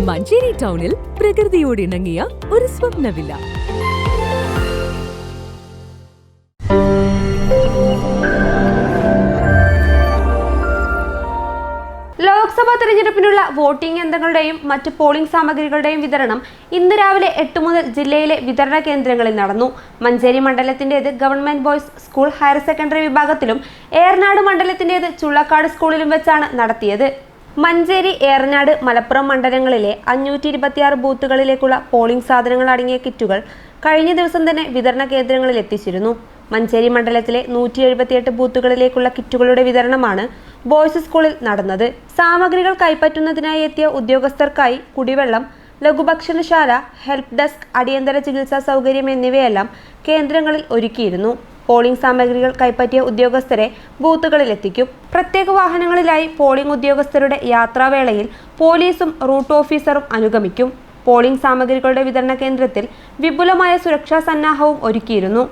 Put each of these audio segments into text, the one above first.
മഞ്ചേരി ടൗണിൽ പ്രകൃതിയോട് ഇണങ്ങിയ ഒരു സ്വപ്ന വില്ല. ലോക്സഭാ തെരഞ്ഞെടുപ്പിനുള്ള വോട്ടിംഗ് യന്ത്രങ്ങളുടെയും മറ്റ് പോളിംഗ് സാമഗ്രികളുടെയും വിതരണം ഇന്ന് രാവിലെ 8 മുതൽ ജില്ലയിലെ വിതരണ കേന്ദ്രങ്ങളിൽ നടന്നു. മഞ്ചേരി മണ്ഡലത്തിന്റേത് government boys school higher secondary വിഭാഗത്തിലും ഏറനാട് മണ്ഡലത്തിന്റേത് ചുള്ളക്കാട് സ്കൂളിലും വെച്ചാണ് നടത്തിയത്. മഞ്ചേരി, ഏറനാട്, മലപ്പുറം മണ്ഡലങ്ങളിലെ 526 ബൂത്തുകളിലേക്കുള്ള പോളിംഗ് സാധനങ്ങൾ അടങ്ങിയ കിറ്റുകൾ കഴിഞ്ഞ ദിവസം തന്നെ വിതരണ കേന്ദ്രങ്ങളിൽ എത്തിച്ചിരുന്നു. മഞ്ചേരി മണ്ഡലത്തിലെ 178 ബൂത്തുകളിലേക്കുള്ള കിറ്റുകളുടെ വിതരണമാണ് ബോയ്സ് സ്കൂളിൽ നടന്നത്. സാമഗ്രികൾ കൈപ്പറ്റുന്നതിനായി എത്തിയ ഉദ്യോഗസ്ഥർക്കായി കുടിവെള്ളം, ലഘുഭക്ഷണശാല, ഹെൽപ്പ് ഡെസ്ക്, അടിയന്തര ചികിത്സാ സൗകര്യം എന്നിവയെല്ലാം കേന്ദ്രങ്ങളിൽ ഒരുക്കിയിരുന്നു. പോളിംഗ് സാമഗ്രികൾ കൈപ്പറ്റിയ ഉദ്യോഗസ്ഥരെ ബൂത്തുകളിൽ എത്തിക്കും. പ്രത്യേക വാഹനങ്ങളിലായി പോളിംഗ് ഉദ്യോഗസ്ഥരുടെ യാത്രാവേളയിൽ പോലീസും റൂട്ട് ഓഫീസറും അനുഗമിക്കും. പോളിംഗ് സാമഗ്രികളുടെ വിതരണ കേന്ദ്രത്തിൽ വിപുലമായ സുരക്ഷാ സന്നാഹവും ഒരുക്കിയിരുന്നു.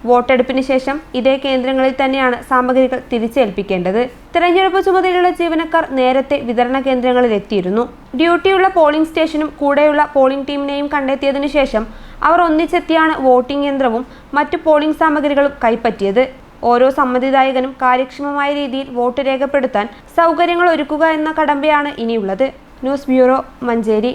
വോട്ടെടുപ്പിന് ശേഷം ഇതേ കേന്ദ്രങ്ങളിൽ തന്നെയാണ് സാമഗ്രികൾ തിരിച്ചേൽപ്പിക്കേണ്ടത്. തെരഞ്ഞെടുപ്പ് ചുമതലയുള്ള ജീവനക്കാർ നേരത്തെ വിതരണ കേന്ദ്രങ്ങളിൽ എത്തിയിരുന്നു. ഡ്യൂട്ടിയുള്ള പോളിംഗ് സ്റ്റേഷനും കൂടെയുള്ള പോളിംഗ് ടീമിനെയും കണ്ടെത്തിയതിനു ശേഷം അവർ ഒന്നിച്ചെത്തിയാണ് വോട്ടിംഗ് യന്ത്രവും മറ്റു പോളിംഗ് സാമഗ്രികളും കൈപ്പറ്റിയത്. ഓരോ സമ്മതിദായകനും കാര്യക്ഷമമായ രീതിയിൽ വോട്ട് രേഖപ്പെടുത്താൻ സൗകര്യങ്ങൾ ഒരുക്കുക എന്ന കടമ്പയാണ് ഇനിയുള്ളത്. News bureau, Manjeri.